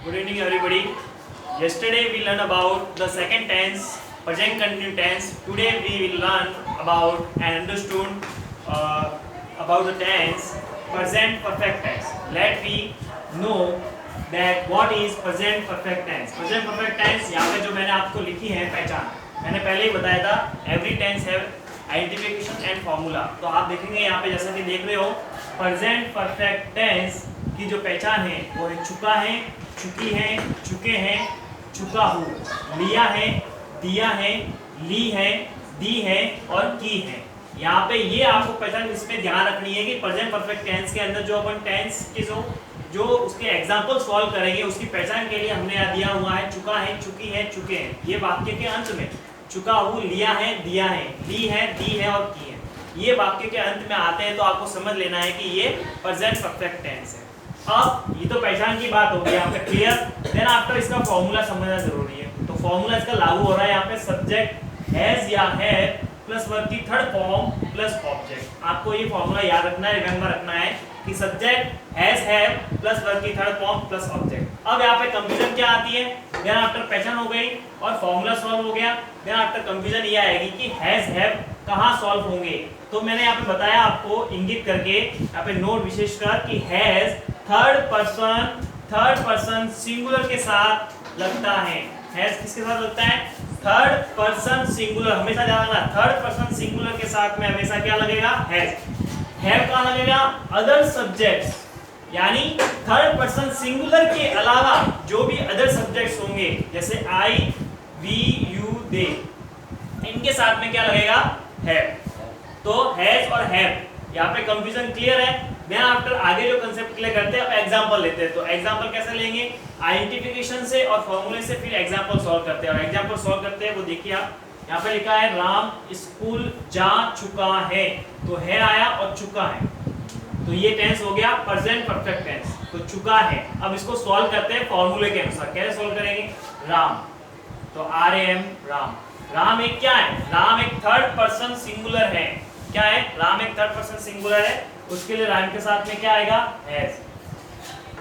Good evening, everybody. Yesterday we learned about the second tense, present continuous tense. Today we will learn about and understood about the tense, present perfect tense. Let me know that what is present perfect tense. Present perfect tense यहाँ पे जो मैंने आपको लिखी है पहचान, मैंने पहले ही बताया था. Every tense have identification and formula. तो आप देखेंगे यहाँ पे जैसा कि देख रहे हो, present perfect tense की जो पहचान है वो है चुका है, चुकी है, चुके हैं, चुका हूँ, लिया है, दिया है, ली है, दी है और की है. यहाँ पे ये आपको पहचान इसमें ध्यान रखनी है कि प्रेजेंट परफेक्ट टेंस के अंदर जो अपन टेंस के जो उसके एग्जाम्पल सॉल्व करेंगे उसकी पहचान के लिए हमने यहाँ दिया हुआ है चुका है, चुकी है, चुके हैं. ये वाक्य के अंत में चुका हूँ, लिया है, दिया है, ली है, दी है और की है, ये वाक्य के अंत में आते हैं. तो आपको समझ लेना है कि ये प्रेजेंट परफेक्ट टेंस है. अब ये तो पहचान की बात होगी यहाँ पे क्लियर. देन आफ्टर इसका फॉर्मूला समझना जरूरी है. तो फॉर्मूला इसका लागू हो रहा है यहाँ पे सब्जेक्ट हैज या है प्लस वर्ब की थर्ड फॉर्म प्लस ऑब्जेक्ट. आपको ये फॉर्मूला याद रखना है, रिमेंबर रखना है कि subject has have plus verb की थर्ड फॉर्म प्लस ऑब्जेक्ट. अब यहाँ पे कंफ्यूजन क्या आती है, देन आफ्टर पहचान हो गई और फॉर्मूला सॉल्व हो गया. देन आफ्टर कंफ्यूजन ये आएगी कि हैज हैव कहाँ सॉल्व होंगे. तो मैंने यहाँ पे बताया आपको इंगित करके यहाँ पे नोट विशेषकर कि हैज थर्ड पर्सन सिंगुलर के साथ लगता है. हैज किसके साथ लगता है, थर्ड पर्सन सिंगुलर. हमेशा ध्यान रखना, थर्ड पर्सन सिंगुलर के साथ में हमेशा क्या लगेगा, हैज. हैव कहाँ लगेगा, अदर सब्जेक्ट्स, यानी थर्ड पर्सन सिंगुलर के अलावा जो भी अदर सब्जेक्ट्स होंगे जैसे आई, वी, यू, दे, इनके साथ में क्या लगेगा, हैव. तो हैज और हैव यहाँ पे कंफ्यूजन क्लियर है. देन आफ्टर आगे जो कंसेप्ट क्लियर करते हैं, अब एग्जांपल लेते हैं. तो एग्जांपल कैसे लेंगे, आइडेंटिफिकेशन से और फॉर्मूले से फिर एग्जांपल सॉल्व करते हैं. और एग्जांपल सॉल्व करते हैं वो देखिए आप, यहाँ पे लिखा है राम स्कूल जा चुका है. तो है आया और चुका है, तो ये टेंस हो गया प्रेजेंट परफेक्ट टेंस. तो चुका है. अब इसको सॉल्व करते हैं फॉर्मूले के अनुसार. कैसे सॉल्व करेंगे, राम, तो R A M Ram. Ram एक क्या है, राम एक थर्ड पर्सन सिंगुलर है. क्या है, राम एक थर्ड पर्सन सिंगुलर है. उसके लिए राम के साथ में क्या आएगा, has.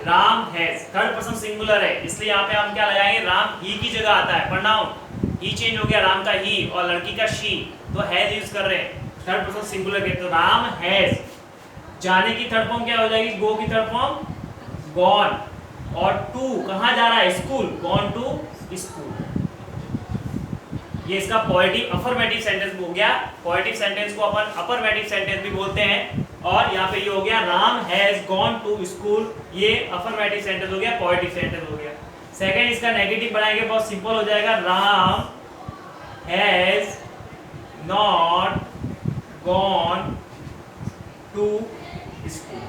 Ram has third person singular है, इसलिए यहाँ पे हम क्या लगाएंगे, राम ही की जगह आता है. प्रोनाउन ही चेंज हो गया, राम का ही और लड़की का शी, तो हैज यूज कर रहे हैं थर्ड पर्सन सिंगुलर के. तो राम हैज. जाने की थर्ड फॉर्म क्या हो जाएगी, गो की थर्ड फॉर्म गॉन. और टू कहाँ जा रहा है, स्कूल, गॉन टू स्कूल. ये इसका पॉजिटिव अफर्मेटिव सेंटेंस हो गया. पॉजिटिव सेंटेंस को अपन अफर्मेटिव सेंटेंस भी बोलते हैं. और यहाँ पे ये हो गया Ram has gone to school, ये अफर्मेटिव सेंटेंस हो गया, पॉजिटिव सेंटेंस हो गया. सेकंड इसका नेगेटिव बनाएंगे, बहुत सिंपल हो जाएगा, Ram has not gone to school.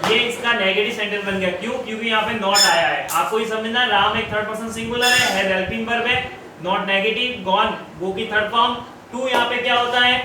ये इसका नेगेटिव सेंटेंस बन गया. क्यों, क्योंकि यहाँ पे नॉट आया है. आपको ये समझना, राम एक थर्ड पर्सन सिंगुलर है, हैज हेल्पिंग वर्ब है, नॉट नेगेटिव, गॉन गो की थर्ड फॉर्म. टू यहाँ पे क्या होता है,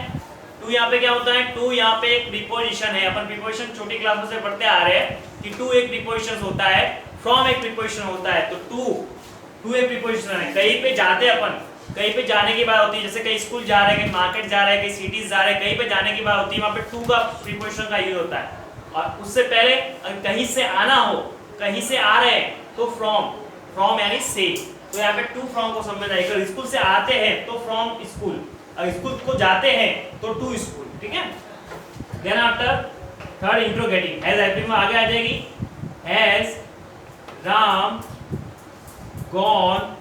टू यहाँ पे क्या होता है, टू यहाँ पे एक प्रीपोजिशन है. अपन प्रीपोजिशन छोटी क्लासों से पढ़ते आ रहे हैं कि टू एक प्रीपोजिशन होता है, फ्रॉम एक प्रीपोजिशन होता है. तो टू एक प्रीपोजिशन है. कहीं पे जाते अपन, कहीं पे जाने की बात होती है, जैसे कहीं स्कूल जा रहे हैं, कहीं मार्केट जा रहे हैं, कहीं सिटीज जा रहे हैं, कहीं पे जाने की बात होती है, वहाँ पे टू का प्रीपोजिशन का यूज होता है. और उससे पहले कहीं से आना हो, कहीं से आ रहे हैं तो फ्रॉम यानी से. तो यहाँ पे टू फ्रॉम को समझना है. अगर स्कूल से आते हैं तो फ्रॉम स्कूल, अगर स्कूल को जाते हैं तो टू स्कूल. ठीक है. Then after third interrogative, has helping में आगे आ जाएगी, has Ram gone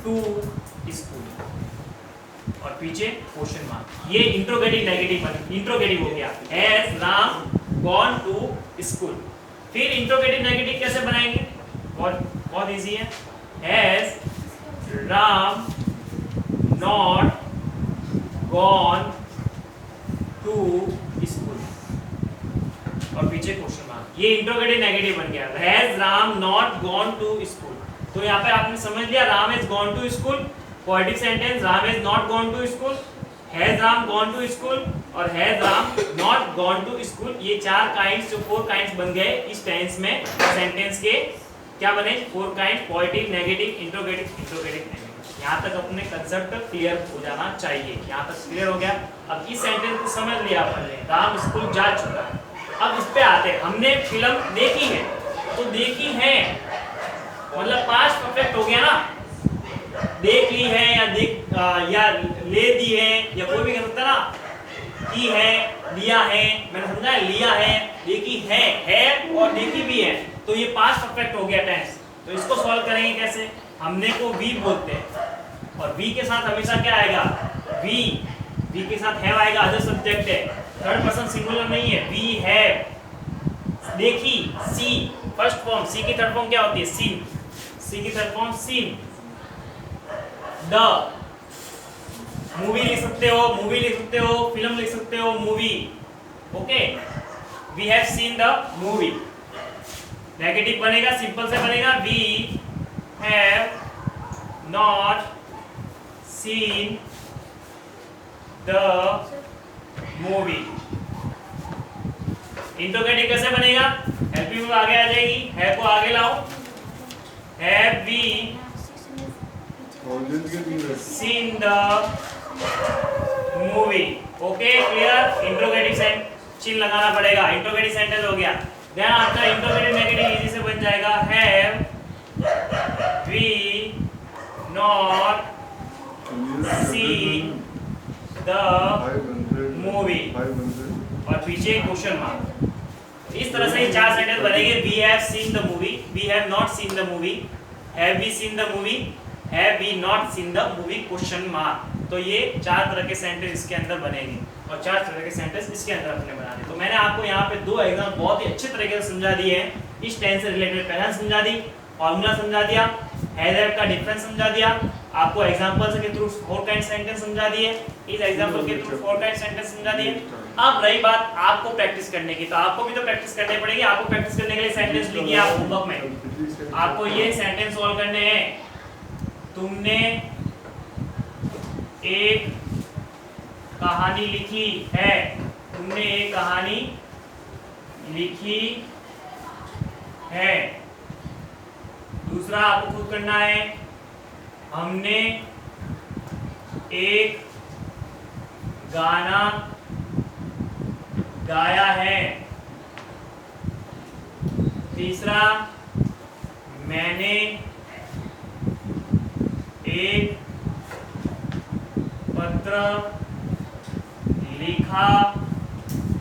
to school और पीछे क्वेश्चन मार्क. ये इंट्रोगेटिव नेगेटिव बन, इंट्रोगेटिव हो गया, has Ram gone to school. फिर इंट्रोगेटिव नेगेटिव कैसे बनाएंगे, बहुत इजी है, has Ram not gone to school और पीछे क्वेश्चन मार्क. ये इंट्रोगेटिव नेगेटिव बन गया, has Ram not gone to school. तो यहाँ पे आपने समझ लिया, Ram has gone to school, positive sentence, Ram has not gone to school, has Ram gone to school और has Ram not gone to school. ये चार काइंड्स, जो फोर काइंड्स बन गए इस टेंस में. सेंटेंस के क्या बने, four kind, positive, negative, interrogative, negative. यहाँ तक अपने कंसेप्ट क्लियर हो जाना चाहिए. यहाँ तक क्लियर हो गया. अब इस सेंटेंस को समझ लिया अपन ने, राम स्कूल जा चुका है. अब इस पे आते हैं, हमने फिल्म देखी है, तो देखी है मतलब पास्ट परफेक्ट हो गया ना, देख ली है या ले दी है, या कोई भी कह सकता ना, की है, लिया है, मैंने समझा है, लिया है, देखी है और देखी भी है, तो ये पास्ट परफेक्ट हो गया टेंस। तो इसको सॉल्व करेंगे कैसे, हमने को वी बोलते हैं और वी के साथ हमेशा क्या आएगा, वी के साथ हैव आएगा, अदर सब्जेक्ट है, थर्ड पर्सन सिंगुलर नहीं है, वी हैव देखी, सी फर्स्ट फॉर्म, सी की थर्ड फॉर्म क्या होती है, सीन, सी की third form seen, the movie लिख सकते हो, मूवी लिख सकते हो, फिल्म लिख सकते हो, movie, okay, we have seen the movie, negative बनेगा, सिंपल से बनेगा, we have not seen the movie. Interrogative कैसे बनेगा, हेल्पिंग आगे आ जाएगी, है को आगे लाओ, have we seen the movie, okay clear. Interrogative sentence चिन्ह लगाना पड़ेगा, इंट्रोगेटिव सेंटेंस हो गया। देन आपका इंट्रोगेटिव नेगेटिव इजी से बन जाएगा, have we not seen the movie और पीछे क्वेश्चन मार्क। इस तरह से ये चार सेंटेंस बनेंगे, we have seen the movie, we have not seen the movie, have we seen the movie, have we not seen the movie question mark. तो ये चार तरह के सेंटेंस इसके अंदर बनेंगे और चार तरह के सेंटेंस इसके अंदर अपने बनाने। तो मैंने आपको यहाँ पे दो एग्जाम बहुत ही अच्छे तरीके से समझा दिए हैं। इस टेंस से रिलेटेड पहला समझा दी, फॉर्मूला समझा दिया, हैज हैव का डिफरेंस समझा दिया, आपको एग्जांपल्स के थ्रू फोर काइंड सेंटेंस समझा दिए, इस एग्जांपल के थ्रू फोर काइंड सेंटेंस समझा दिए। अब रही बात आपको प्रैक्टिस करने की, तो आपको भी तो प्रैक्टिस करनी पड़ेगी। आपको प्रैक्टिस करने के लिए सेंटेंस लिखिए आप होमवर्क में, आपको ये सेंटेंस सॉल्व करने हैं। तुमने एक कहानी लिखी है, तुमने एक कहानी लिखी है। दूसरा आपको खुद करना है, हमने एक गाना गाया है। तीसरा, मैंने एक पत्र लिखा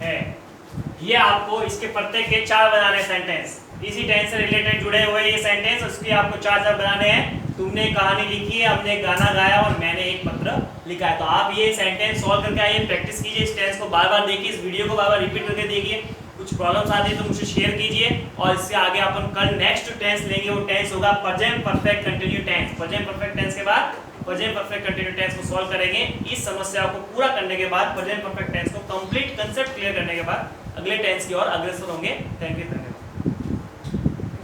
है। ये आपको इसके प्रत्येक के चार बनाने सेंटेंस, इसी टेंस से रिलेटेड जुड़े हुए ये सेंटेंस, उसके आपको चार बनाने हैं। तुमने कहानी लिखी है, हमने एक गाना गाया और मैंने एक पत्र लिखा है। तो आप ये सेंटेंस सॉल्व करके आइए, प्रैक्टिस कीजिए, इस टेंस को बार बार देखिए, इस वीडियो को बार बार रिपीट करके देखिए। कुछ प्रॉब्लम्स आती है तो मुझे शेयर कीजिए और इससे आगे अपन कल नेक्स्ट टेंस लेंगे। वो टेंस होगा present perfect continue tense. Present perfect tense के बाद प्रेजेंट परफेक्ट कंटिन्यू टेंस को सॉल्व करेंगे। इस समस्या को पूरा करने के बाद, प्रेजेंट परफेक्ट टेंस को कंप्लीट कंसेप्ट क्लियर करने के बाद अगले टेंस की ओर अग्रसर होंगे। Thank you.